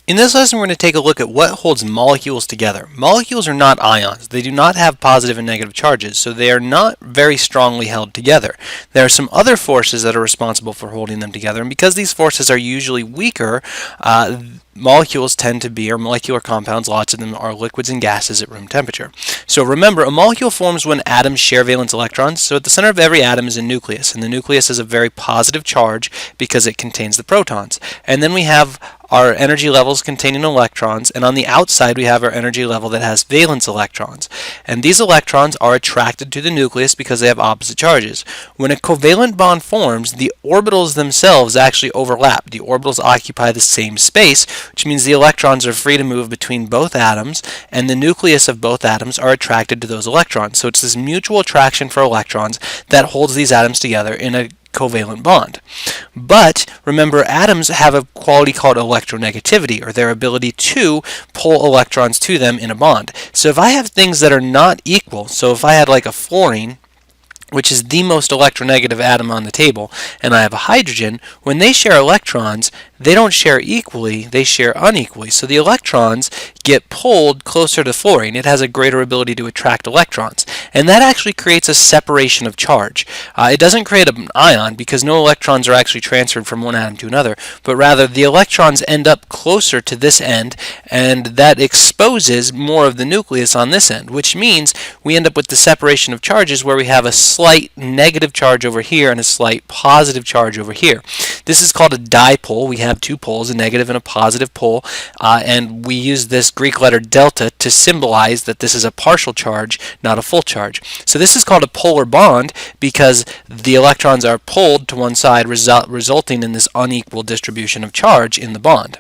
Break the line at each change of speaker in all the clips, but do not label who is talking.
In this lesson, we're going to take a look at what holds molecules together. Molecules are not ions. They do not have positive and negative charges, so they are not very strongly held together. There are some other forces that are responsible for holding them together, and because these forces are usually weaker, molecules tend to be, or molecular compounds, lots of them are liquids and gases at room temperature. So remember, a molecule forms when atoms share valence electrons. So at the center of every atom is a nucleus, and the nucleus has a very positive charge because it contains the protons. And then we have our energy levels containing electrons, and on the outside we have our energy level that has valence electrons. And these electrons are attracted to the nucleus because they have opposite charges. When a covalent bond forms, the orbitals themselves actually overlap. The orbitals occupy the same space, which means the electrons are free to move between both atoms, and the nucleus of both atoms are attracted to those electrons. So it's this mutual attraction for electrons that holds these atoms together in a covalent bond. But remember, atoms have a quality called electronegativity, or their ability to pull electrons to them in a bond. So if I have things that are not equal, so if I had like a fluorine, which is the most electronegative atom on the table, and I have a hydrogen, when they share electrons, they don't share equally, they share unequally. So the electrons get pulled closer to fluorine. It has a greater ability to attract electrons. And that actually creates a separation of charge. It doesn't create an ion because no electrons are actually transferred from one atom to another, but rather the electrons end up closer to this end, and that exposes more of the nucleus on this end, which means we end up with the separation of charges where we have a slight negative charge over here and a slight positive charge over here. This is called a dipole. We have two poles, a negative and a positive pole, and we use this Greek letter delta to symbolize that this is a partial charge, not a full charge. So this is called a polar bond because the electrons are pulled to one side, resulting in this unequal distribution of charge in the bond.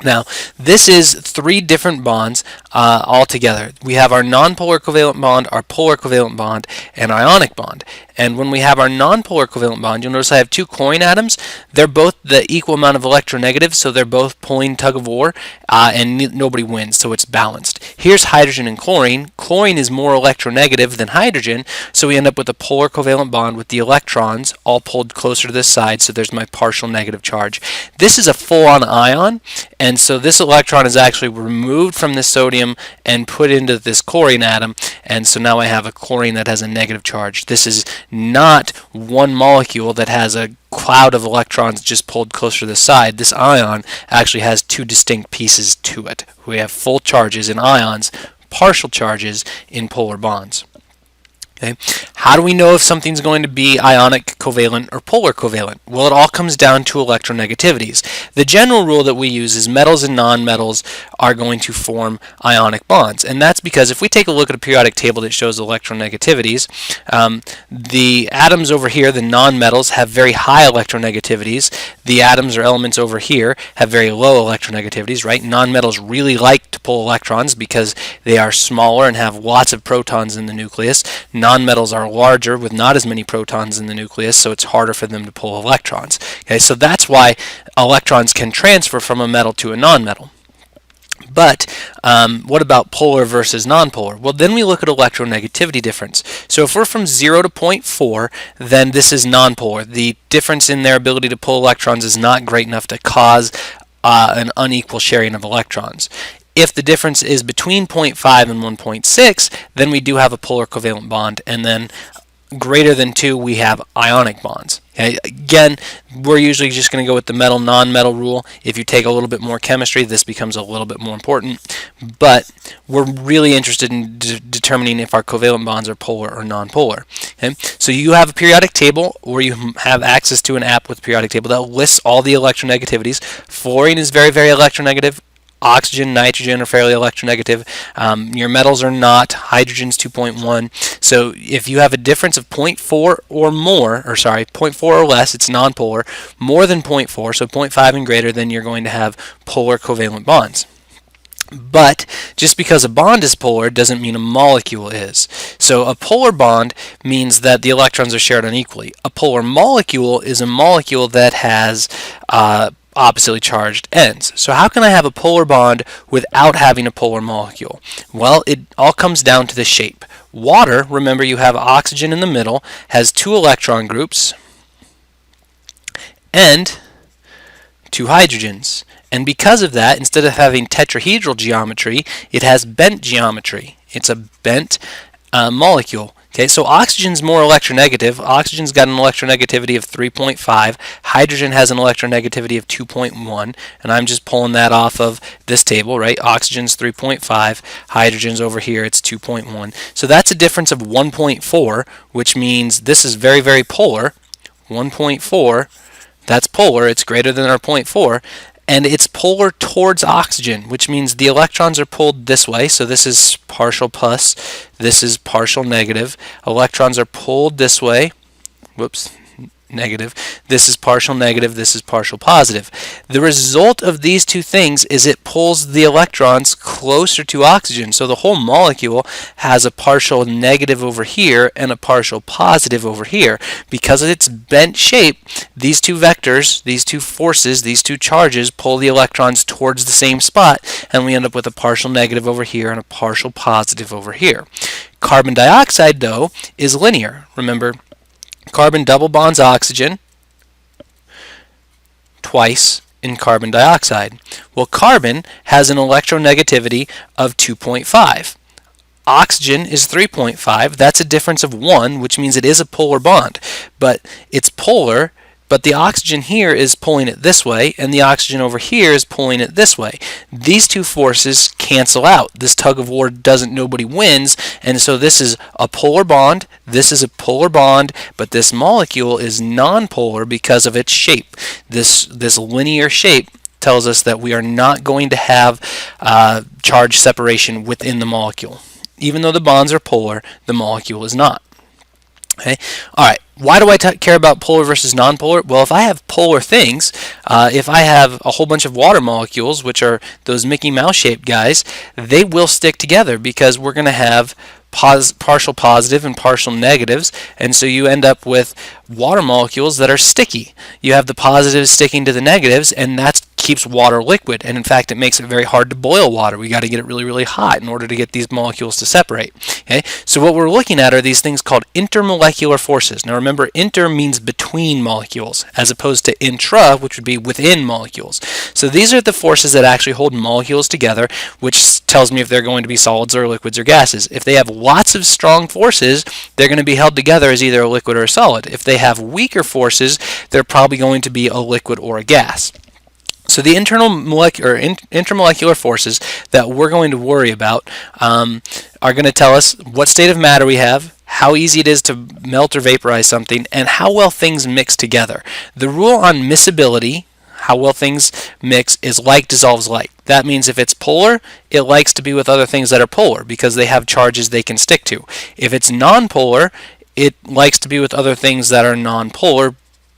Now, this is three different bonds all together. We have our nonpolar covalent bond, our polar covalent bond, and ionic bond. And when we have our nonpolar covalent bond, you'll notice I have two chlorine atoms. They're both the equal amount of electronegatives, so they're both pulling tug of war, and nobody wins, so it's balanced. Here's hydrogen and chlorine. Chlorine is more electronegative than hydrogen, so we end up with a polar covalent bond with the electrons all pulled closer to this side, so there's my partial negative charge. This is a full-on ion, and so this electron is actually removed from the sodium and put into this chlorine atom, and so now I have a chlorine that has a negative charge. This is not one molecule that has a cloud of electrons just pulled closer to the side. This ion actually has two distinct pieces to it. We have full charges in ions, partial charges in polar bonds. Okay. How do we know if something's going to be ionic covalent or polar covalent? Well, it all comes down to electronegativities. The general rule that we use is metals and nonmetals are going to form ionic bonds, and that's because if we take a look at a periodic table that shows electronegativities, the atoms over here, the nonmetals, have very high electronegativities. The atoms or elements over here have very low electronegativities, right? Nonmetals really like to pull electrons because they are smaller and have lots of protons in the nucleus. Nonmetals are larger with not as many protons in the nucleus, so it's harder for them to pull electrons. Okay, so that's why electrons can transfer from a metal to a nonmetal. But what about polar versus nonpolar? Well, then we look at electronegativity difference. So if we're from 0 to 0.4, then this is nonpolar. The difference in their ability to pull electrons is not great enough to cause an unequal sharing of electrons. If the difference is between 0.5 and 1.6, then we do have a polar covalent bond, and then greater than 2, we have ionic bonds. Okay? Again, we're usually just going to go with the metal-non-metal rule. If you take a little bit more chemistry, this becomes a little bit more important, but we're really interested in determining if our covalent bonds are polar or non-polar. Okay? So you have a periodic table, or you have access to an app with a periodic table that lists all the electronegativities. Fluorine is very, very electronegative. Oxygen, nitrogen are fairly electronegative. Your metals are not. Hydrogen's 2.1. So if you have a difference of 0.4 or more, or sorry, 0.4 or less, it's nonpolar. More than 0.4, so 0.5 and greater, then you're going to have polar covalent bonds. But just because a bond is polar doesn't mean a molecule is. So a polar bond means that the electrons are shared unequally. A polar molecule is a molecule that has oppositely charged ends. So how can I have a polar bond without having a polar molecule? Well, it all comes down to the shape. Water, remember you have oxygen in the middle, has 2 electron groups and 2 hydrogens. And because of that, instead of having tetrahedral geometry, it has bent geometry. It's a bent molecule. Okay, so oxygen's more electronegative. Oxygen's got an electronegativity of 3.5. Hydrogen has an electronegativity of 2.1, and I'm just pulling that off of this table, right? Oxygen's 3.5, hydrogen's over here, it's 2.1. So that's a difference of 1.4, which means this is very, very polar. 1.4, that's polar, it's greater than our 0.4. And it's polar towards oxygen, which means the electrons are pulled this way. So this is partial plus, this is partial negative. Electrons are pulled this way. Whoops, negative. This is partial negative, this is partial positive. The result of these two things is it pulls the electrons closer to oxygen. So the whole molecule has a partial negative over here and a partial positive over here. Because of its bent shape, these two vectors, these two forces, these two charges pull the electrons towards the same spot, and we end up with a partial negative over here and a partial positive over here. Carbon dioxide, though, is linear. Remember, carbon double bonds oxygen twice in carbon dioxide. Well, carbon has an electronegativity of 2.5. Oxygen is 3.5. That's a difference of 1, which means it is a polar bond. But it's polar, but the oxygen here is pulling it this way, and the oxygen over here is pulling it this way. These two forces cancel out. This tug of war nobody wins, and so this is a polar bond, this is a polar bond, but this molecule is nonpolar because of its shape. This linear shape tells us that we are not going to have charge separation within the molecule. Even though the bonds are polar, the molecule is not. Okay. All right. Why do I care about polar versus nonpolar? Well, if I have polar things, if I have a whole bunch of water molecules, which are those Mickey Mouse shaped guys, they will stick together because we're going to have partial positive and partial negatives, and so you end up with water molecules that are sticky. You have the positives sticking to the negatives, and that keeps water liquid, and in fact it makes it very hard to boil water. We got to get it really, really hot in order to get these molecules to separate. Okay, so what we're looking at are these things called intermolecular forces. Now remember, inter means between molecules, as opposed to intra, which would be within molecules. So these are the forces that actually hold molecules together, which tells me if they're going to be solids or liquids or gases. If they have lots of strong forces, they're going to be held together as either a liquid or a solid. If they have weaker forces, they're probably going to be a liquid or a gas. So the intermolecular forces that we're going to worry about are going to tell us what state of matter we have, how easy it is to melt or vaporize something, and how well things mix together. The rule on miscibility, how well things mix, is like dissolves like. That means if it's polar, it likes to be with other things that are polar because they have charges they can stick to. If it's nonpolar, it likes to be with other things that are nonpolar.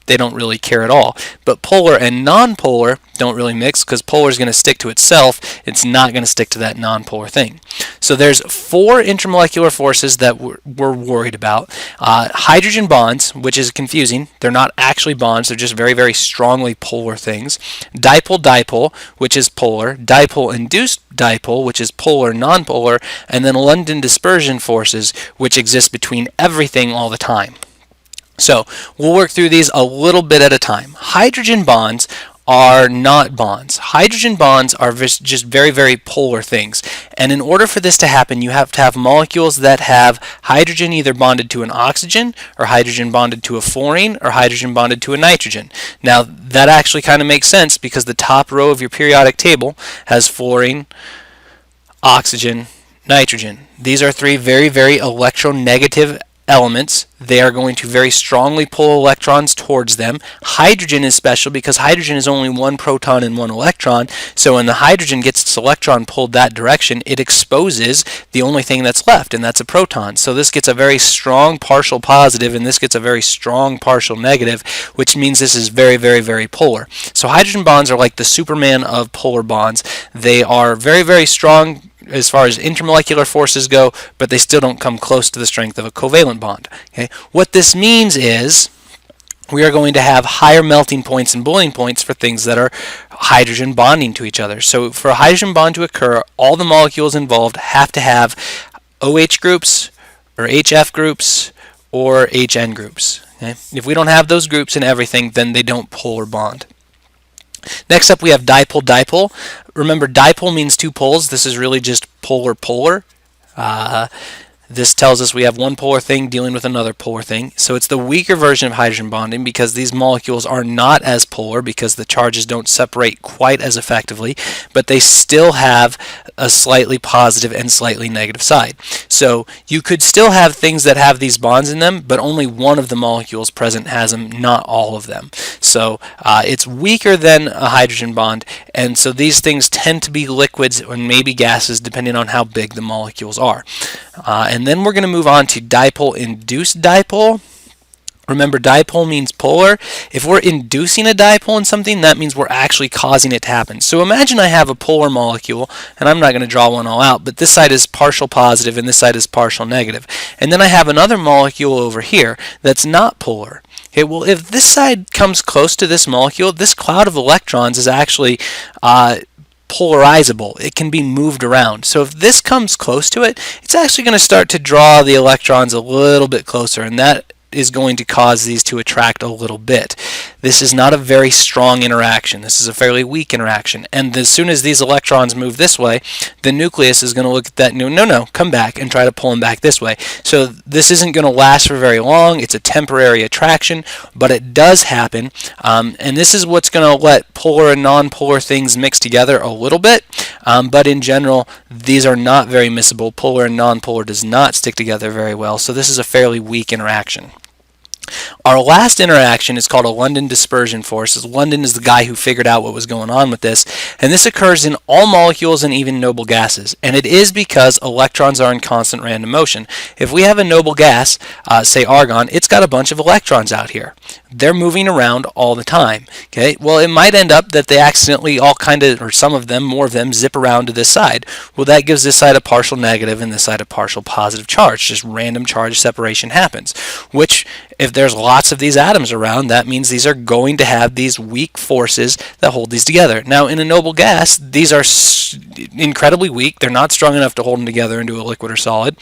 They don't really care at all. But polar and nonpolar don't really mix because polar is going to stick to itself. It's not going to stick to that nonpolar thing. So there's 4 intermolecular forces that we're worried about. Hydrogen bonds, which is confusing. They're not actually bonds. They're just very, very strongly polar things. Dipole-Dipole, which is polar. Dipole-Induced Dipole, which is polar, nonpolar. And then London dispersion forces, which exist between everything all the time. So we'll work through these a little bit at a time. Hydrogen bonds are not bonds. Hydrogen bonds are just very, very polar things. And in order for this to happen, you have to have molecules that have hydrogen either bonded to an oxygen, or hydrogen bonded to a fluorine, or hydrogen bonded to a nitrogen. Now, that actually kind of makes sense because the top row of your periodic table has fluorine, oxygen, nitrogen. These are 3 very, very electronegative elements. They are going to very strongly pull electrons towards them. Hydrogen is special because hydrogen is only 1 proton and 1 electron, so when the hydrogen gets its electron pulled that direction, it exposes the only thing that's left, and that's a proton. So this gets a very strong partial positive, and this gets a very strong partial negative, which means this is very, very, very polar. So hydrogen bonds are like the Superman of polar bonds. They are very, very strong as far as intermolecular forces go, but they still don't come close to the strength of a covalent bond. Okay? What this means is we are going to have higher melting points and boiling points for things that are hydrogen bonding to each other. So for a hydrogen bond to occur, all the molecules involved have to have OH groups, or HF groups, or HN groups. Okay? If we don't have those groups in everything, then they don't polar bond. Next up we have dipole-dipole. Remember, dipole means two poles. This is really just polar-polar. This tells us we have one polar thing dealing with another polar thing. So it's the weaker version of hydrogen bonding because these molecules are not as polar because the charges don't separate quite as effectively, but they still have a slightly positive and slightly negative side. So you could still have things that have these bonds in them, but only one of the molecules present has them, not all of them. So it's weaker than a hydrogen bond, and so these things tend to be liquids and maybe gases depending on how big the molecules are. And then we're going to move on to dipole-induced dipole. Remember, dipole means polar. If we're inducing a dipole in something, that means we're actually causing it to happen. So imagine I have a polar molecule, and I'm not going to draw one all out, but this side is partial positive and this side is partial negative. And then I have another molecule over here that's not polar. Okay, well, if this side comes close to this molecule, this cloud of electrons is actually polarizable. It can be moved around. So if this comes close to it, it's actually going to start to draw the electrons a little bit closer, and that is going to cause these to attract a little bit. This is not a very strong interaction. This is a fairly weak interaction. And as soon as these electrons move this way, the nucleus is going to look at that and no, come back, and try to pull them back this way. So this isn't going to last for very long. It's a temporary attraction, but it does happen. And this is what's going to let polar and non-polar things mix together a little bit. But in general, these are not very miscible. Polar and non-polar does not stick together very well. So this is a fairly weak interaction. Our last interaction is called a London dispersion force. London is the guy who figured out what was going on with this, and this occurs in all molecules and even noble gases, and it is because electrons are in constant random motion. If we have a noble gas, say argon, it's got a bunch of electrons out here. They're moving around all the time. Okay, well, it might end up that they accidentally all kind of, or some of them, more of them, zip around to this side. Well, that gives this side a partial negative and this side a partial positive charge. Just random charge separation happens, which, if there's lots of these atoms around, that means these are going to have these weak forces that hold these together. Now, in a noble gas, these are incredibly weak. They're not strong enough to hold them together into a liquid or solid.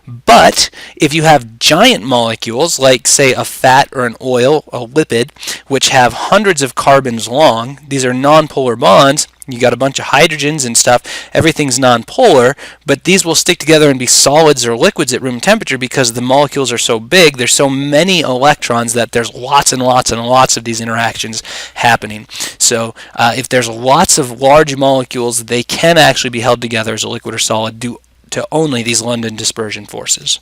But if you have giant molecules, like, say, a fat or an oil, a lipid, which have hundreds of carbons long, these are nonpolar bonds. You got a bunch of hydrogens and stuff. Everything's nonpolar, but these will stick together and be solids or liquids at room temperature because the molecules are so big. There's so many electrons that there's lots and lots and lots of these interactions happening. So if there's lots of large molecules, they can actually be held together as a liquid or solid due to only these London dispersion forces.